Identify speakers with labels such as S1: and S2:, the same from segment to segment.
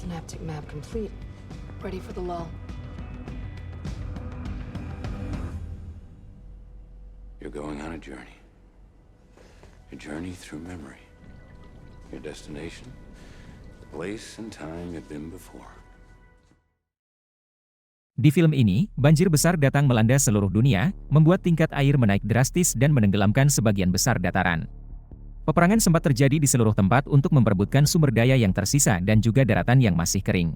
S1: Synaptic map complete. Ready for the lull.
S2: You're going on a journey. A journey through memory. Your destination, the place and time you've been before.
S3: Di film ini, banjir besar datang melanda seluruh dunia, membuat tingkat air menaik drastis dan menenggelamkan sebagian besar dataran. Peperangan sempat terjadi di seluruh tempat untuk memperebutkan sumber daya yang tersisa dan juga daratan yang masih kering.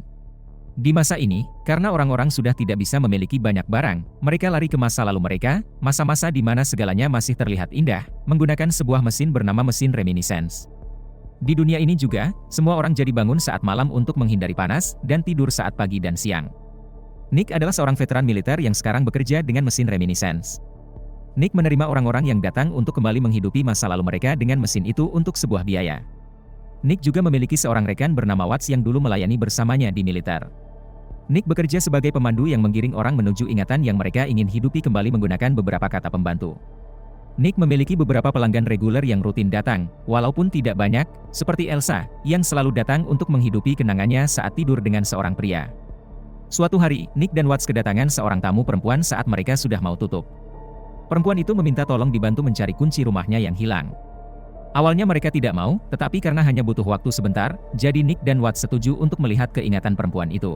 S3: Di masa ini, karena orang-orang sudah tidak bisa memiliki banyak barang, mereka lari ke masa lalu mereka, masa-masa di mana segalanya masih terlihat indah, menggunakan sebuah mesin bernama mesin reminiscence. Di dunia ini juga, semua orang jadi bangun saat malam untuk menghindari panas, dan tidur saat pagi dan siang. Nick adalah seorang veteran militer yang sekarang bekerja dengan mesin reminiscence. Nick menerima orang-orang yang datang untuk kembali menghidupi masa lalu mereka dengan mesin itu untuk sebuah biaya. Nick juga memiliki seorang rekan bernama Watts yang dulu melayani bersamanya di militer. Nick bekerja sebagai pemandu yang menggiring orang menuju ingatan yang mereka ingin hidupi kembali menggunakan beberapa kata pembantu. Nick memiliki beberapa pelanggan reguler yang rutin datang, walaupun tidak banyak, seperti Elsa, yang selalu datang untuk menghidupi kenangannya saat tidur dengan seorang pria. Suatu hari, Nick dan Watts kedatangan seorang tamu perempuan saat mereka sudah mau tutup. Perempuan itu meminta tolong dibantu mencari kunci rumahnya yang hilang. Awalnya mereka tidak mau, tetapi karena hanya butuh waktu sebentar, jadi Nick dan Watts setuju untuk melihat keingatan perempuan itu.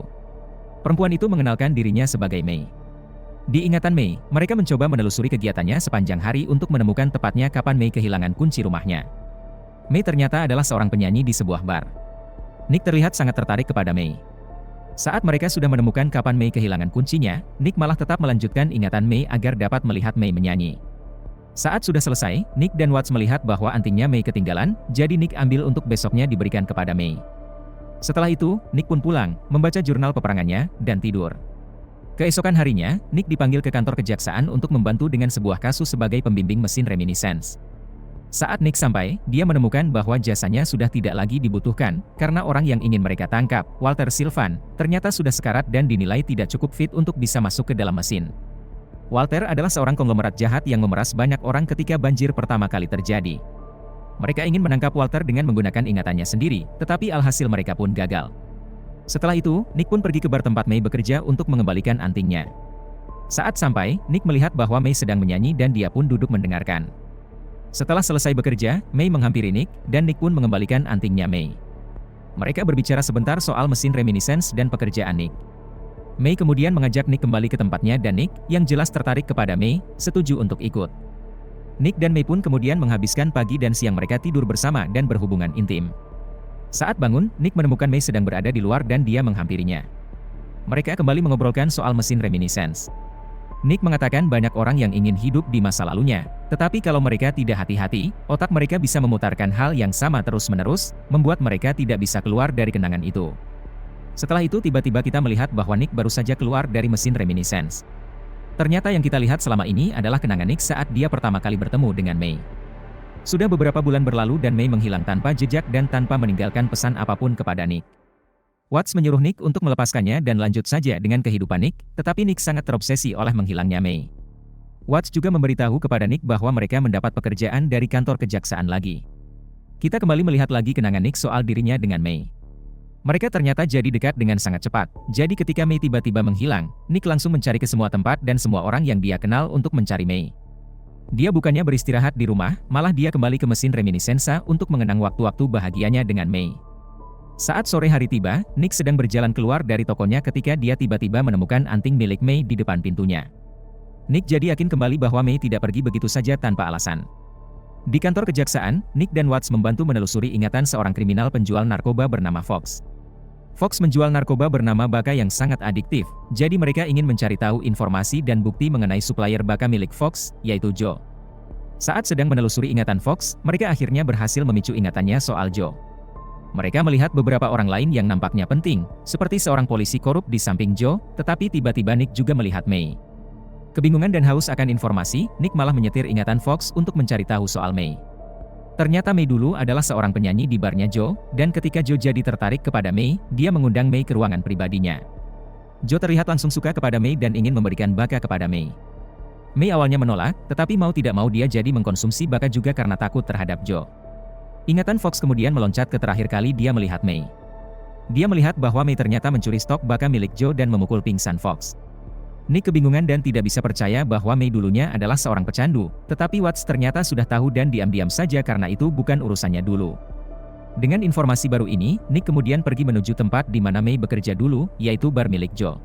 S3: Perempuan itu mengenalkan dirinya sebagai May. Di ingatan May, mereka mencoba menelusuri kegiatannya sepanjang hari untuk menemukan tepatnya kapan May kehilangan kunci rumahnya. May ternyata adalah seorang penyanyi di sebuah bar. Nick terlihat sangat tertarik kepada May. Saat mereka sudah menemukan kapan May kehilangan kuncinya, Nick malah tetap melanjutkan ingatan May agar dapat melihat May menyanyi. Saat sudah selesai, Nick dan Watts melihat bahwa antingnya May ketinggalan, jadi Nick ambil untuk besoknya diberikan kepada May. Setelah itu, Nick pun pulang, membaca jurnal peperangannya, dan tidur. Keesokan harinya, Nick dipanggil ke kantor kejaksaan untuk membantu dengan sebuah kasus sebagai pembimbing mesin reminiscence. Saat Nick sampai, dia menemukan bahwa jasanya sudah tidak lagi dibutuhkan, karena orang yang ingin mereka tangkap, Walter Sylvan, ternyata sudah sekarat dan dinilai tidak cukup fit untuk bisa masuk ke dalam mesin. Walter adalah seorang konglomerat jahat yang memeras banyak orang ketika banjir pertama kali terjadi. Mereka ingin menangkap Walter dengan menggunakan ingatannya sendiri, tetapi alhasil mereka pun gagal. Setelah itu, Nick pun pergi ke bar tempat May bekerja untuk mengembalikan antingnya. Saat sampai, Nick melihat bahwa May sedang menyanyi dan dia pun duduk mendengarkan. Setelah selesai bekerja, May menghampiri Nick, dan Nick pun mengembalikan antingnya May. Mereka berbicara sebentar soal mesin reminiscence dan pekerjaan Nick. May kemudian mengajak Nick kembali ke tempatnya dan Nick, yang jelas tertarik kepada May, setuju untuk ikut. Nick dan May pun kemudian menghabiskan pagi dan siang mereka tidur bersama dan berhubungan intim. Saat bangun, Nick menemukan May sedang berada di luar dan dia menghampirinya. Mereka kembali mengobrolkan soal mesin reminiscence. Nick mengatakan banyak orang yang ingin hidup di masa lalunya, tetapi kalau mereka tidak hati-hati, otak mereka bisa memutarkan hal yang sama terus-menerus, membuat mereka tidak bisa keluar dari kenangan itu. Setelah itu tiba-tiba kita melihat bahwa Nick baru saja keluar dari mesin reminiscence. Ternyata yang kita lihat selama ini adalah kenangan Nick saat dia pertama kali bertemu dengan May. Sudah beberapa bulan berlalu dan May menghilang tanpa jejak dan tanpa meninggalkan pesan apapun kepada Nick. Watts menyuruh Nick untuk melepaskannya dan lanjut saja dengan kehidupan Nick, tetapi Nick sangat terobsesi oleh menghilangnya May. Watts juga memberitahu kepada Nick bahwa mereka mendapat pekerjaan dari kantor kejaksaan lagi. Kita kembali melihat lagi kenangan Nick soal dirinya dengan May. Mereka ternyata jadi dekat dengan sangat cepat, jadi ketika May tiba-tiba menghilang, Nick langsung mencari ke semua tempat dan semua orang yang dia kenal untuk mencari May. Dia bukannya beristirahat di rumah, malah dia kembali ke mesin reminiscensa untuk mengenang waktu-waktu bahagianya dengan May. Saat sore hari tiba, Nick sedang berjalan keluar dari tokonya ketika dia tiba-tiba menemukan anting milik May di depan pintunya. Nick jadi yakin kembali bahwa May tidak pergi begitu saja tanpa alasan. Di kantor kejaksaan, Nick dan Watts membantu menelusuri ingatan seorang kriminal penjual narkoba bernama Fox. Fox menjual narkoba bernama baka yang sangat adiktif, jadi mereka ingin mencari tahu informasi dan bukti mengenai supplier baka milik Fox, yaitu Joe. Saat sedang menelusuri ingatan Fox, mereka akhirnya berhasil memicu ingatannya soal Joe. Mereka melihat beberapa orang lain yang nampaknya penting, seperti seorang polisi korup di samping Joe, tetapi tiba-tiba Nick juga melihat May. Kebingungan dan haus akan informasi, Nick malah menyetir ingatan Fox untuk mencari tahu soal May. Ternyata May dulu adalah seorang penyanyi di barnya Joe, dan ketika Joe jadi tertarik kepada May, dia mengundang May ke ruangan pribadinya. Joe terlihat langsung suka kepada May dan ingin memberikan baka kepada May. May awalnya menolak, tetapi mau tidak mau dia jadi mengkonsumsi baka juga karena takut terhadap Joe. Ingatan Fox kemudian meloncat ke terakhir kali dia melihat May. Dia melihat bahwa May ternyata mencuri stok baka milik Joe dan memukul pingsan Fox. Nick kebingungan dan tidak bisa percaya bahwa May dulunya adalah seorang pecandu, tetapi Watts ternyata sudah tahu dan diam-diam saja karena itu bukan urusannya dulu. Dengan informasi baru ini, Nick kemudian pergi menuju tempat di mana May bekerja dulu, yaitu bar milik Joe.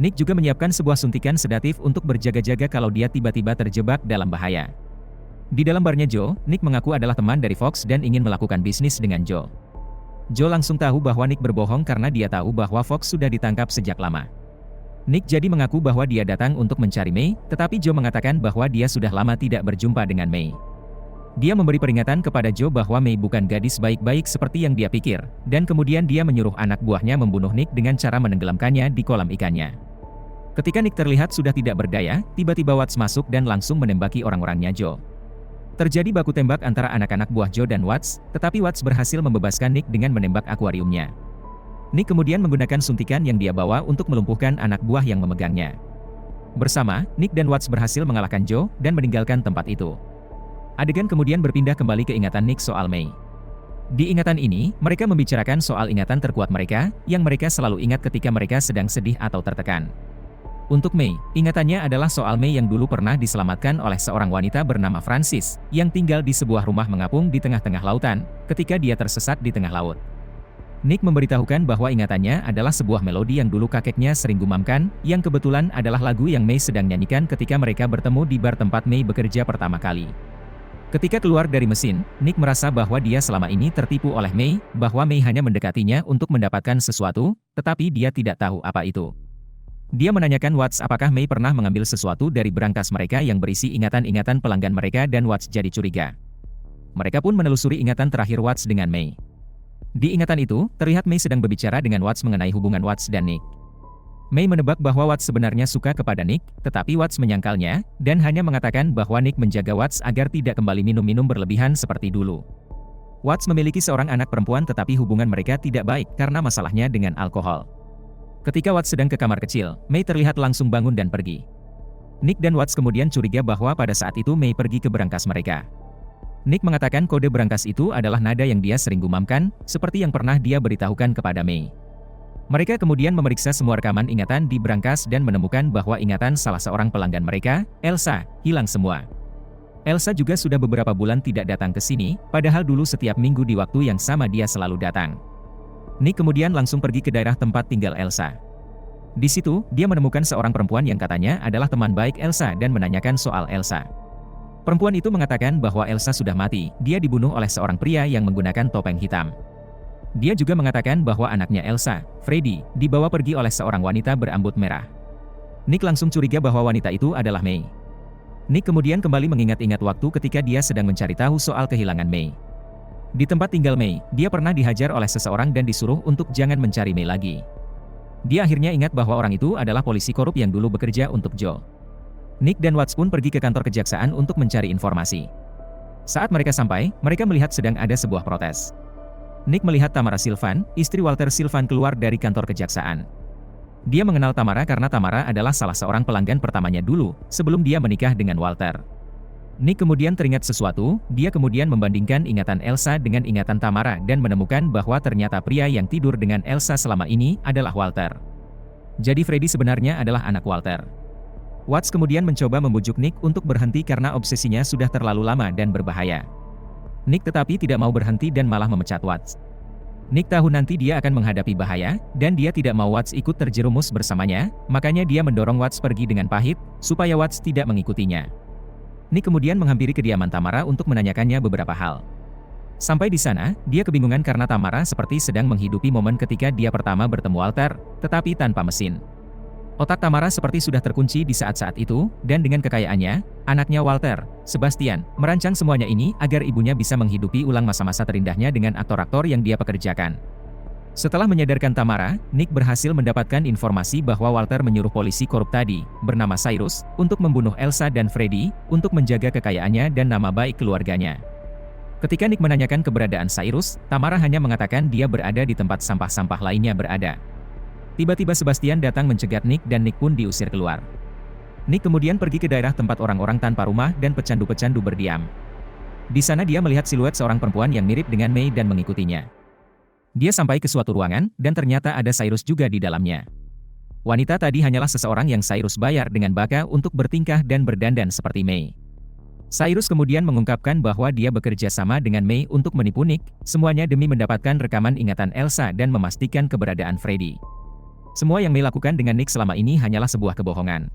S3: Nick juga menyiapkan sebuah suntikan sedatif untuk berjaga-jaga kalau dia tiba-tiba terjebak dalam bahaya. Di dalam barnya Joe, Nick mengaku adalah teman dari Fox dan ingin melakukan bisnis dengan Joe. Joe langsung tahu bahwa Nick berbohong karena dia tahu bahwa Fox sudah ditangkap sejak lama. Nick jadi mengaku bahwa dia datang untuk mencari May, tetapi Joe mengatakan bahwa dia sudah lama tidak berjumpa dengan May. Dia memberi peringatan kepada Joe bahwa May bukan gadis baik-baik seperti yang dia pikir, dan kemudian dia menyuruh anak buahnya membunuh Nick dengan cara menenggelamkannya di kolam ikannya. Ketika Nick terlihat sudah tidak berdaya, tiba-tiba Watts masuk dan langsung menembaki orang-orangnya Joe. Terjadi baku tembak antara anak-anak buah Joe dan Watts, tetapi Watts berhasil membebaskan Nick dengan menembak akuariumnya. Nick kemudian menggunakan suntikan yang dia bawa untuk melumpuhkan anak buah yang memegangnya. Bersama, Nick dan Watts berhasil mengalahkan Joe dan meninggalkan tempat itu. Adegan kemudian berpindah kembali ke ingatan Nick soal May. Di ingatan ini, mereka membicarakan soal ingatan terkuat mereka, yang mereka selalu ingat ketika mereka sedang sedih atau tertekan. Untuk May, ingatannya adalah soal May yang dulu pernah diselamatkan oleh seorang wanita bernama Francis, yang tinggal di sebuah rumah mengapung di tengah-tengah lautan, ketika dia tersesat di tengah laut. Nick memberitahukan bahwa ingatannya adalah sebuah melodi yang dulu kakeknya sering gumamkan, yang kebetulan adalah lagu yang May sedang nyanyikan ketika mereka bertemu di bar tempat May bekerja pertama kali. Ketika keluar dari mesin, Nick merasa bahwa dia selama ini tertipu oleh May, bahwa May hanya mendekatinya untuk mendapatkan sesuatu, tetapi dia tidak tahu apa itu. Dia menanyakan Watts apakah May pernah mengambil sesuatu dari berangkas mereka yang berisi ingatan-ingatan pelanggan mereka dan Watts jadi curiga. Mereka pun menelusuri ingatan terakhir Watts dengan May. Di ingatan itu, terlihat May sedang berbicara dengan Watts mengenai hubungan Watts dan Nick. May menebak bahwa Watts sebenarnya suka kepada Nick, tetapi Watts menyangkalnya, dan hanya mengatakan bahwa Nick menjaga Watts agar tidak kembali minum-minum berlebihan seperti dulu. Watts memiliki seorang anak perempuan tetapi hubungan mereka tidak baik karena masalahnya dengan alkohol. Ketika Watts sedang ke kamar kecil, May terlihat langsung bangun dan pergi. Nick dan Watts kemudian curiga bahwa pada saat itu May pergi ke berangkas mereka. Nick mengatakan kode berangkas itu adalah nada yang dia sering gumamkan, seperti yang pernah dia beritahukan kepada May. Mereka kemudian memeriksa semua rekaman ingatan di berangkas dan menemukan bahwa ingatan salah seorang pelanggan mereka, Elsa, hilang semua. Elsa juga sudah beberapa bulan tidak datang ke sini, padahal dulu setiap minggu di waktu yang sama dia selalu datang. Nick kemudian langsung pergi ke daerah tempat tinggal Elsa. Di situ, dia menemukan seorang perempuan yang katanya adalah teman baik Elsa dan menanyakan soal Elsa. Perempuan itu mengatakan bahwa Elsa sudah mati, dia dibunuh oleh seorang pria yang menggunakan topeng hitam. Dia juga mengatakan bahwa anaknya Elsa, Freddy, dibawa pergi oleh seorang wanita berambut merah. Nick langsung curiga bahwa wanita itu adalah May. Nick kemudian kembali mengingat-ingat waktu ketika dia sedang mencari tahu soal kehilangan May. Di tempat tinggal May, dia pernah dihajar oleh seseorang dan disuruh untuk jangan mencari May lagi. Dia akhirnya ingat bahwa orang itu adalah polisi korup yang dulu bekerja untuk Joe. Nick dan Watts pun pergi ke kantor kejaksaan untuk mencari informasi. Saat mereka sampai, mereka melihat sedang ada sebuah protes. Nick melihat Tamara Sylvan, istri Walter Sylvan keluar dari kantor kejaksaan. Dia mengenal Tamara karena Tamara adalah salah seorang pelanggan pertamanya dulu, sebelum dia menikah dengan Walter. Nick kemudian teringat sesuatu, dia kemudian membandingkan ingatan Elsa dengan ingatan Tamara dan menemukan bahwa ternyata pria yang tidur dengan Elsa selama ini adalah Walter. Jadi Freddy sebenarnya adalah anak Walter. Watts kemudian mencoba membujuk Nick untuk berhenti karena obsesinya sudah terlalu lama dan berbahaya. Nick tetapi tidak mau berhenti dan malah memecat Watts. Nick tahu nanti dia akan menghadapi bahaya, dan dia tidak mau Watts ikut terjerumus bersamanya, makanya dia mendorong Watts pergi dengan pahit, supaya Watts tidak mengikutinya. Nick kemudian menghampiri kediaman Tamara untuk menanyakannya beberapa hal. Sampai di sana, dia kebingungan karena Tamara seperti sedang menghidupi momen ketika dia pertama bertemu Walter, tetapi tanpa mesin. Otak Tamara seperti sudah terkunci di saat-saat itu, dan dengan kekayaannya, anaknya Walter, Sebastian, merancang semuanya ini agar ibunya bisa menghidupi ulang masa-masa terindahnya dengan aktor-aktor yang dia pekerjakan. Setelah menyadarkan Tamara, Nick berhasil mendapatkan informasi bahwa Walter menyuruh polisi korup tadi, bernama Cyrus, untuk membunuh Elsa dan Freddy, untuk menjaga kekayaannya dan nama baik keluarganya. Ketika Nick menanyakan keberadaan Cyrus, Tamara hanya mengatakan dia berada di tempat sampah-sampah lainnya berada. Tiba-tiba Sebastian datang mencegat Nick dan Nick pun diusir keluar. Nick kemudian pergi ke daerah tempat orang-orang tanpa rumah dan pecandu-pecandu berdiam. Di sana dia melihat siluet seorang perempuan yang mirip dengan May dan mengikutinya. Dia sampai ke suatu ruangan, dan ternyata ada Cyrus juga di dalamnya. Wanita tadi hanyalah seseorang yang Cyrus bayar dengan baka untuk bertingkah dan berdandan seperti May. Cyrus kemudian mengungkapkan bahwa dia bekerja sama dengan May untuk menipu Nick, semuanya demi mendapatkan rekaman ingatan Elsa dan memastikan keberadaan Freddy. Semua yang May lakukan dengan Nick selama ini hanyalah sebuah kebohongan.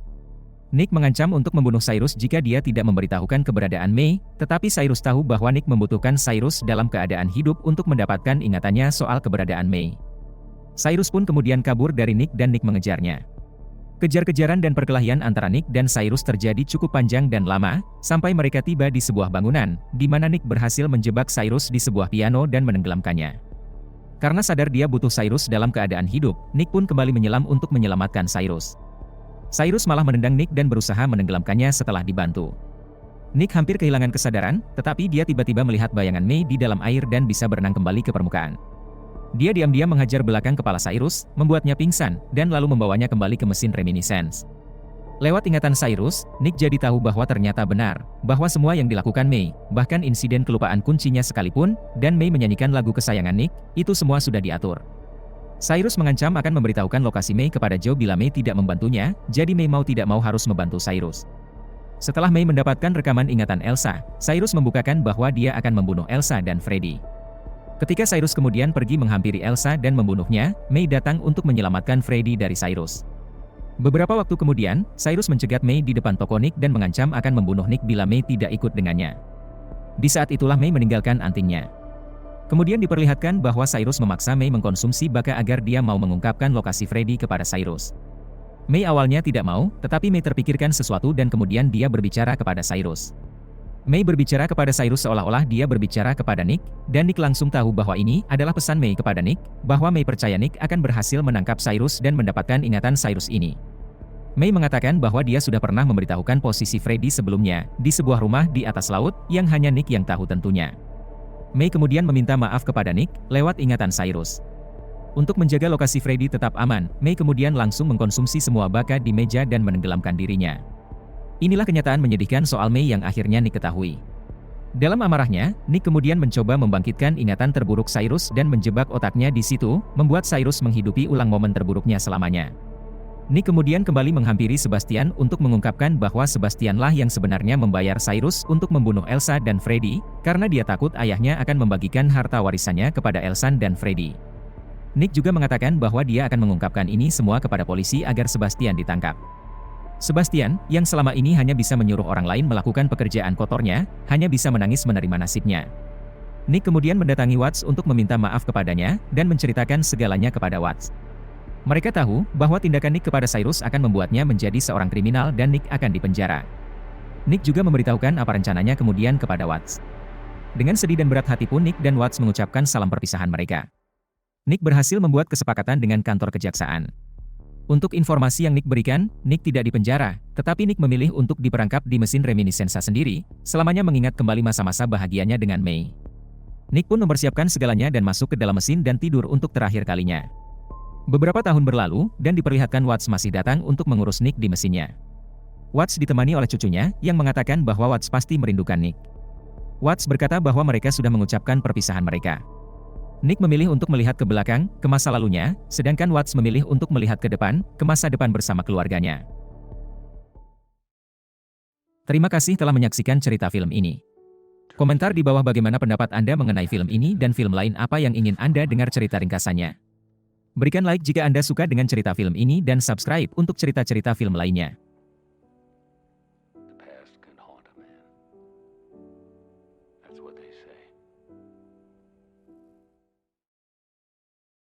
S3: Nick mengancam untuk membunuh Cyrus jika dia tidak memberitahukan keberadaan May, tetapi Cyrus tahu bahwa Nick membutuhkan Cyrus dalam keadaan hidup untuk mendapatkan ingatannya soal keberadaan May. Cyrus pun kemudian kabur dari Nick dan Nick mengejarnya. Kejar-kejaran dan perkelahian antara Nick dan Cyrus terjadi cukup panjang dan lama, sampai mereka tiba di sebuah bangunan, di mana Nick berhasil menjebak Cyrus di sebuah piano dan menenggelamkannya. Karena sadar dia butuh Cyrus dalam keadaan hidup, Nick pun kembali menyelam untuk menyelamatkan Cyrus. Cyrus malah menendang Nick dan berusaha menenggelamkannya setelah dibantu. Nick hampir kehilangan kesadaran, tetapi dia tiba-tiba melihat bayangan May di dalam air dan bisa berenang kembali ke permukaan. Dia diam-diam menghajar belakang kepala Cyrus, membuatnya pingsan, dan lalu membawanya kembali ke mesin reminiscence. Lewat ingatan Cyrus, Nick jadi tahu bahwa ternyata benar, bahwa semua yang dilakukan May, bahkan insiden kelupaan kuncinya sekalipun, dan May menyanyikan lagu kesayangan Nick, itu semua sudah diatur. Cyrus mengancam akan memberitahukan lokasi May kepada Joe bila May tidak membantunya, jadi May mau tidak mau harus membantu Cyrus. Setelah May mendapatkan rekaman ingatan Elsa, Cyrus membukakan bahwa dia akan membunuh Elsa dan Freddy. Ketika Cyrus kemudian pergi menghampiri Elsa dan membunuhnya, May datang untuk menyelamatkan Freddy dari Cyrus. Beberapa waktu kemudian, Cyrus mencegat May di depan toko Nick dan mengancam akan membunuh Nick bila May tidak ikut dengannya. Di saat itulah May meninggalkan antingnya. Kemudian diperlihatkan bahwa Cyrus memaksa May mengkonsumsi baka agar dia mau mengungkapkan lokasi Freddy kepada Cyrus. May awalnya tidak mau, tetapi May terpikirkan sesuatu dan kemudian dia berbicara kepada Cyrus. May berbicara kepada Cyrus seolah-olah dia berbicara kepada Nick, dan Nick langsung tahu bahwa ini adalah pesan May kepada Nick, bahwa May percaya Nick akan berhasil menangkap Cyrus dan mendapatkan ingatan Cyrus ini. May mengatakan bahwa dia sudah pernah memberitahukan posisi Freddy sebelumnya, di sebuah rumah di atas laut, yang hanya Nick yang tahu tentunya. May kemudian meminta maaf kepada Nick, lewat ingatan Cyrus. Untuk menjaga lokasi Freddy tetap aman, May kemudian langsung mengkonsumsi semua baka di meja dan menenggelamkan dirinya. Inilah kenyataan menyedihkan soal May yang akhirnya Nick ketahui. Dalam amarahnya, Nick kemudian mencoba membangkitkan ingatan terburuk Cyrus dan menjebak otaknya di situ, membuat Cyrus menghidupi ulang momen terburuknya selamanya. Nick kemudian kembali menghampiri Sebastian untuk mengungkapkan bahwa Sebastianlah yang sebenarnya membayar Cyrus untuk membunuh Elsa dan Freddy, karena dia takut ayahnya akan membagikan harta warisannya kepada Elsa dan Freddy. Nick juga mengatakan bahwa dia akan mengungkapkan ini semua kepada polisi agar Sebastian ditangkap. Sebastian, yang selama ini hanya bisa menyuruh orang lain melakukan pekerjaan kotornya, hanya bisa menangis menerima nasibnya. Nick kemudian mendatangi Watts untuk meminta maaf kepadanya, dan menceritakan segalanya kepada Watts. Mereka tahu bahwa tindakan Nick kepada Cyrus akan membuatnya menjadi seorang kriminal dan Nick akan dipenjara. Nick juga memberitahukan apa rencananya kemudian kepada Watts. Dengan sedih dan berat hati pun Nick dan Watts mengucapkan salam perpisahan mereka. Nick berhasil membuat kesepakatan dengan kantor kejaksaan. Untuk informasi yang Nick berikan, Nick tidak dipenjara, tetapi Nick memilih untuk diperangkap di mesin reminiscensa sendiri, selamanya mengingat kembali masa-masa bahagianya dengan May. Nick pun mempersiapkan segalanya dan masuk ke dalam mesin dan tidur untuk terakhir kalinya. Beberapa tahun berlalu, dan diperlihatkan Watts masih datang untuk mengurus Nick di mesinnya. Watts ditemani oleh cucunya, yang mengatakan bahwa Watts pasti merindukan Nick. Watts berkata bahwa mereka sudah mengucapkan perpisahan mereka. Nick memilih untuk melihat ke belakang, ke masa lalunya, sedangkan Watts memilih untuk melihat ke depan, ke masa depan bersama keluarganya. Terima kasih telah menyaksikan cerita film ini. Komentar di bawah bagaimana pendapat Anda mengenai film ini dan film lain apa yang ingin Anda dengar cerita ringkasannya. Berikan like jika Anda suka dengan cerita film ini dan subscribe untuk cerita-cerita film lainnya.
S2: The past can haunt a man. That's what they